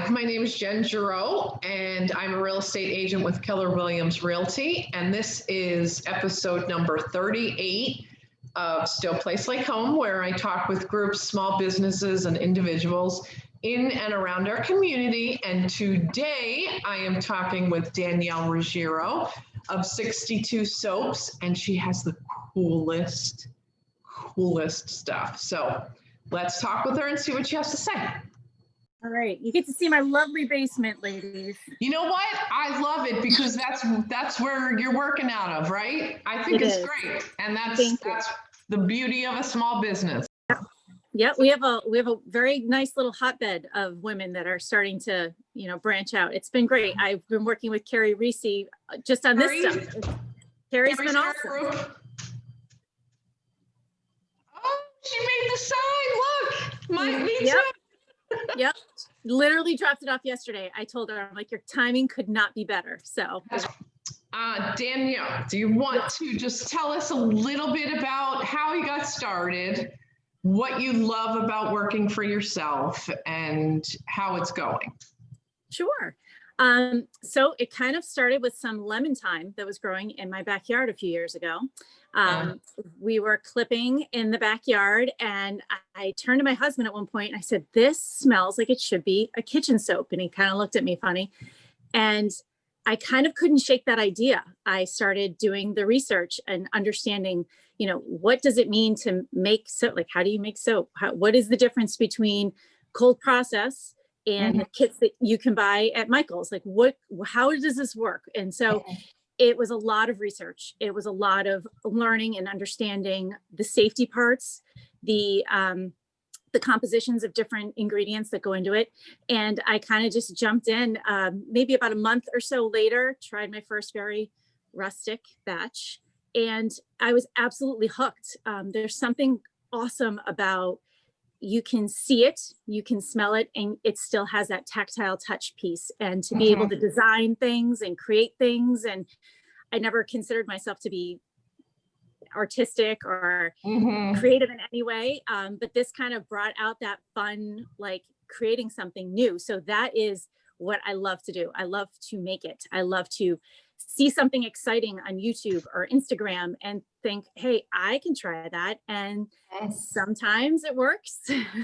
My name is Jen Giroux, and I'm a real estate agent with Keller Williams Realty. And this is episode number 38 of Stow Place Like Home, where I talk with groups, small businesses, and individuals in and around our community. And today I am talking with Danielle Ruggiero of 62 Soaps, and she has the coolest stuff. So let's talk with her and see what she has to say. All right, you get to see my lovely basement, ladies. You know what? I love it because that's where you're working out of, right? I think it's great, and that's the beauty of a small business. Yeah, we have a very nice little hotbed of women that are starting to branch out. It's been great. I've been working with Carrie Reese just on this stuff. Carrie's been awesome. Oh, she made the sign. Look, me too. Yep. Literally dropped it off yesterday. I told her, I'm like, your timing could not be better. So Danielle, do you want to just tell us a little bit about how you got started, what you love about working for yourself, and how it's going? Sure. So it kind of started with some lemon thyme that was growing in my backyard a few years ago. We were clipping in the backyard, and I turned to my husband at one point and I said, this smells like it should be a kitchen soap. And he kind of looked at me funny, and I kind of couldn't shake that idea. I started doing the research and understanding, what does it mean to make soap? Like, how do you make soap? What is the difference between cold process and the kits that you can buy at Michael's? Like, how does this work? And so it was a lot of research. It was a lot of learning and understanding the safety parts, the compositions of different ingredients that go into it. And I kind of just jumped in, maybe about a month or so later, tried my first very rustic batch, and I was absolutely hooked. There's something awesome about, you can see it, you can smell it, and it still has that tactile touch piece. And to be able to design things and create things, and I never considered myself to be artistic or creative in any way, but this kind of brought out that fun, like creating something new. So that is what I love to do. I love to make it. I love to see something exciting on YouTube or Instagram and think, hey, I can try that. And sometimes it works.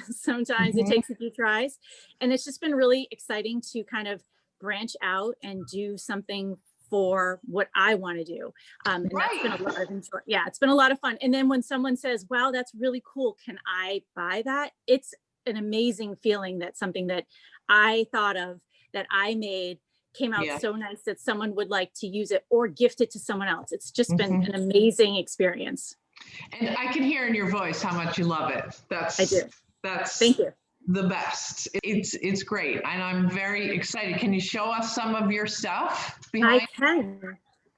Sometimes it takes a few tries. And it's just been really exciting to kind of branch out and do something for what I want to do. And that's been a lot of enjoy. Yeah, it's been a lot of fun. And then when someone says, wow, that's really cool, can I buy that? It's an amazing feeling that something that I thought of, that I made, came out so nice that someone would like to use it or gift it to someone else. It's just been an amazing experience. And I can hear in your voice how much you love it. I do. Thank you. The best. It's great. And I'm very excited. Can you show us some of your stuff behind?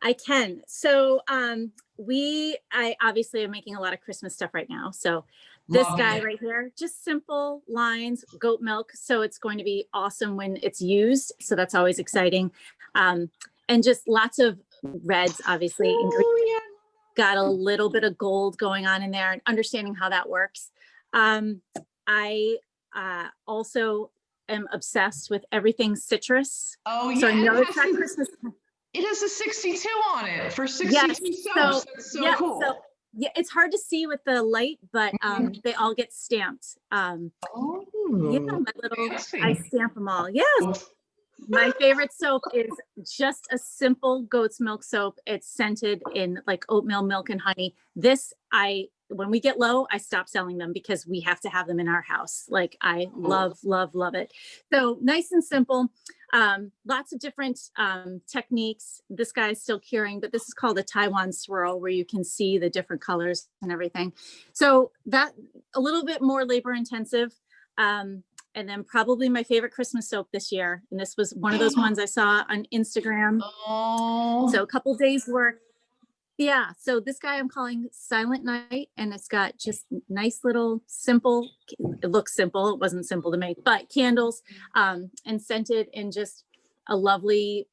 I can. So I obviously am making a lot of Christmas stuff right now. So this guy right here, just simple lines, goat milk. So it's going to be awesome when it's used. So that's always exciting. And just lots of reds, obviously. Got a little bit of gold going on in there, and understanding how that works. I also am obsessed with everything citrus. Oh, yeah. So I know it's not Christmas. It has a 62 on it for 62 soaps. That's so cool. So, yeah, it's hard to see with the light, but they all get stamped. I stamp them all. Yes. My favorite soap is just a simple goat's milk soap. It's scented in like oatmeal milk and honey. When we get low, I stop selling them because we have to have them in our house. Like, I love it. So nice and simple. Lots of different techniques. This guy's still curing, but this is called a Taiwan swirl, where you can see the different colors and everything. So that a little bit more labor intensive. And then probably my favorite Christmas soap this year. And this was one of those ones I saw on Instagram. So a couple days work. Yeah. So this guy I'm calling Silent Night, and it's got just nice little simple, it looks simple. It wasn't simple to make, but candles, and scented in just a lovely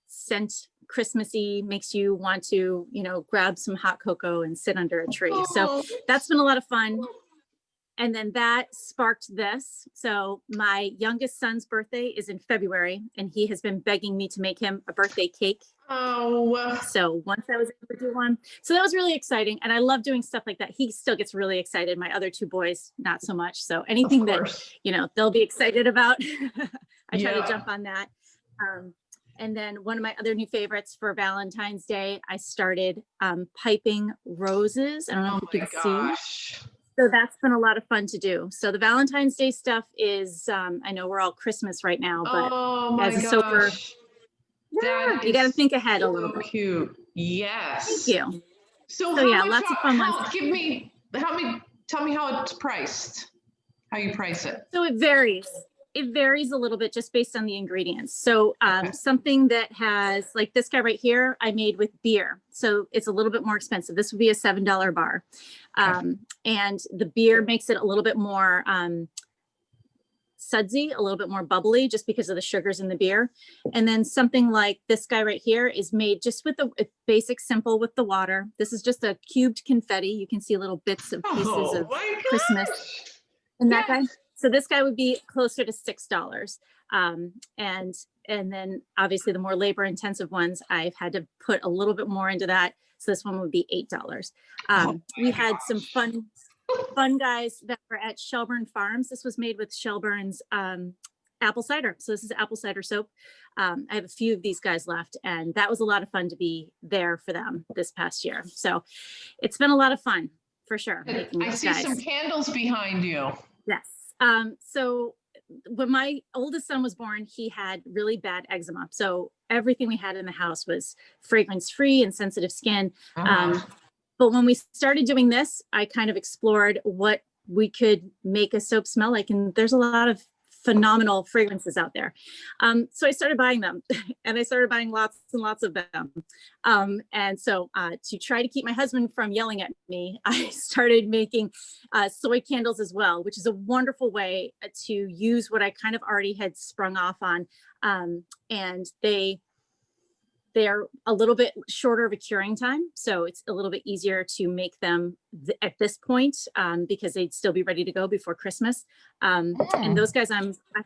scent, Christmassy, makes you want to, grab some hot cocoa and sit under a tree. So that's been a lot of fun. And then that sparked this. So my youngest son's birthday is in February, and he has been begging me to make him a birthday cake. Oh, So once I was able to do one, so that was really exciting. And I love doing stuff like that. He still gets really excited. My other two boys, not so much. So anything that, they'll be excited about, I try to jump on that. And then one of my other new favorites for Valentine's Day, I started piping roses. I don't know if you can see. So that's been a lot of fun to do. So the Valentine's Day stuff is, I know we're all Christmas right now, but as a sober, you got to think ahead a little bit. Cute. Yes. Thank you. So yeah, lots of fun ones. Tell me how it's priced, how you price it. So it varies. It varies a little bit just based on the ingredients. So something that has, like this guy right here, I made with beer. So it's a little bit more expensive. This would be a $7 bar. And the beer makes it a little bit more sudsy, a little bit more bubbly just because of the sugars in the beer. And then something like this guy right here is made just with the basic simple with the water. This is just a cubed confetti. You can see little bits of pieces of Christmas in that guy. So this guy would be closer to $6. And then obviously the more labor intensive ones, I've had to put a little bit more into that. So this one would be $8. We had some fun guys that were at Shelburne Farms. This was made with Shelburne's apple cider. So this is apple cider soap. I have a few of these guys left, and that was a lot of fun to be there for them this past year. So it's been a lot of fun for sure. I see some candles behind you. Yes. So when my oldest son was born, he had really bad eczema. So everything we had in the house was fragrance free and sensitive skin. But when we started doing this, I kind of explored what we could make a soap smell like. And there's a lot of phenomenal fragrances out there. So I started buying them and I started buying lots and lots of them. And so to try to keep my husband from yelling at me, I started making soy candles as well, which is a wonderful way to use what I kind of already had sprung off on. And they're a little bit shorter of a curing time. So it's a little bit easier to make them at this point because they'd still be ready to go before Christmas. And those guys I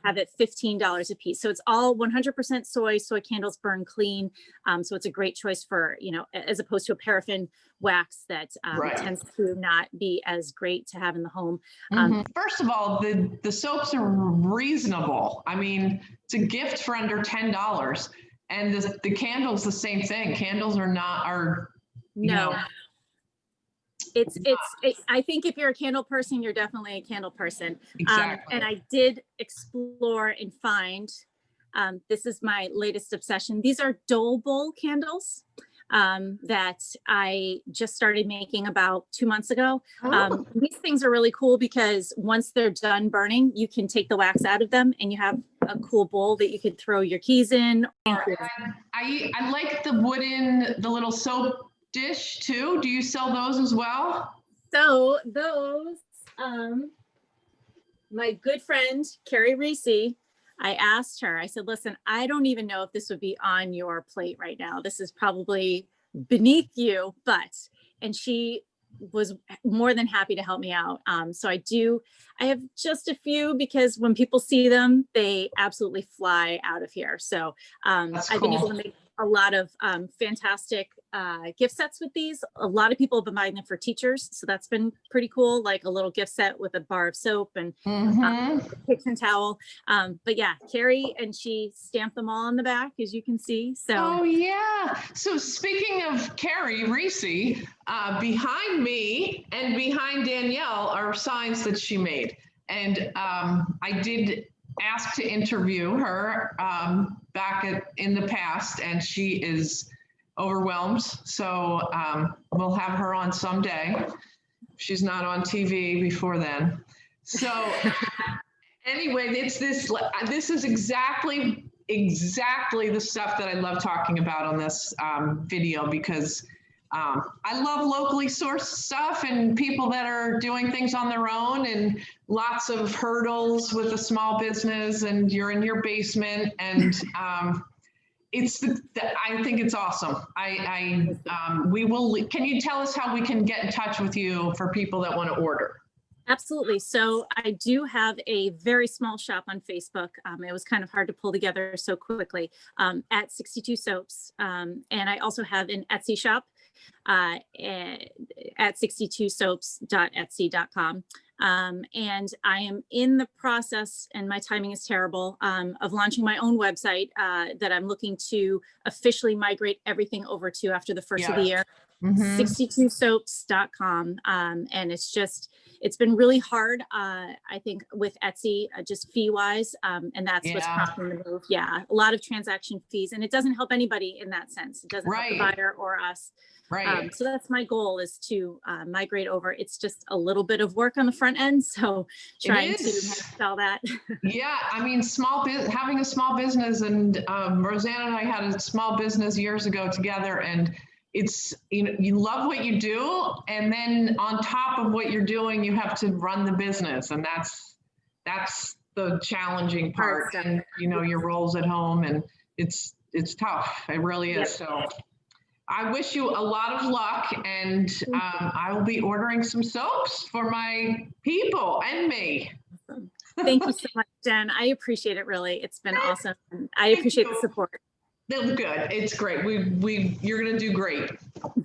have at $15 a piece. So it's all 100% soy. Soy candles burn clean. So it's a great choice for, as opposed to a paraffin wax that tends to not be as great to have in the home. First of all, the soaps are reasonable. I mean, it's a gift for under $10. And the candles, the same thing. Candles I think if you're a candle person, you're definitely a candle person. Exactly. And I did explore and find, this is my latest obsession. These are Dole Bowl candles that I just started making about 2 months ago. These things are really cool because once they're done burning, you can take the wax out of them and you have a cool bowl that you could throw your keys in. I like the little soap dish too. Do you sell those as well? So those, my good friend, Carrie Reese, I asked her, I said, listen, I don't even know if this would be on your plate right now. This is probably beneath you, and she was more than happy to help me out. So I have just a few because when people see them, they absolutely fly out of here. So I've been able to make a lot of fantastic gift sets with these. A lot of people have been buying them for teachers. So that's been pretty cool, like a little gift set with a bar of soap and a kitchen towel. But yeah, Carrie, and she stamped them all on the back, as you can see. So. Oh yeah. So speaking of Carrie Reese, behind me and behind Danielle are signs that she made. And I did ask to interview her back in the past, and she is overwhelmed. So we'll have her on someday. She's not on TV before then. So anyway, it's this is exactly the stuff that I love talking about on this video, because I love locally sourced stuff and people that are doing things on their own, and lots of hurdles with a small business, and you're in your basement, and I think it's awesome. We will. Can you tell us how we can get in touch with you for people that want to order? Absolutely. So I do have a very small shop on Facebook. It was kind of hard to pull together so quickly, at 62 Soaps. And I also have an Etsy shop at 62soaps.etsy.com. And I am in the process, and my timing is terrible, of launching my own website that I'm looking to officially migrate everything over to after the first of the year. 62soaps.com. And it's been really hard, I think, with Etsy, just fee wise. And that's what's prompting the move. Yeah. A lot of transaction fees, and it doesn't help anybody in that sense. It doesn't help the buyer or us. Right. So that's my goal, is to migrate over. It's just a little bit of work on the front end. So trying to sell that. Yeah. I mean, having a small business, and Rosanna and I had a small business years ago together, and it's, you love what you do. And then on top of what you're doing, you have to run the business. And that's the challenging part. And, your roles at home, and it's tough. It really is. So I wish you a lot of luck, and I will be ordering some soaps for my people and me. Thank you so much, Jen. I appreciate it. Really, it's been awesome. I appreciate the support. Good. It's great. You're going to do great.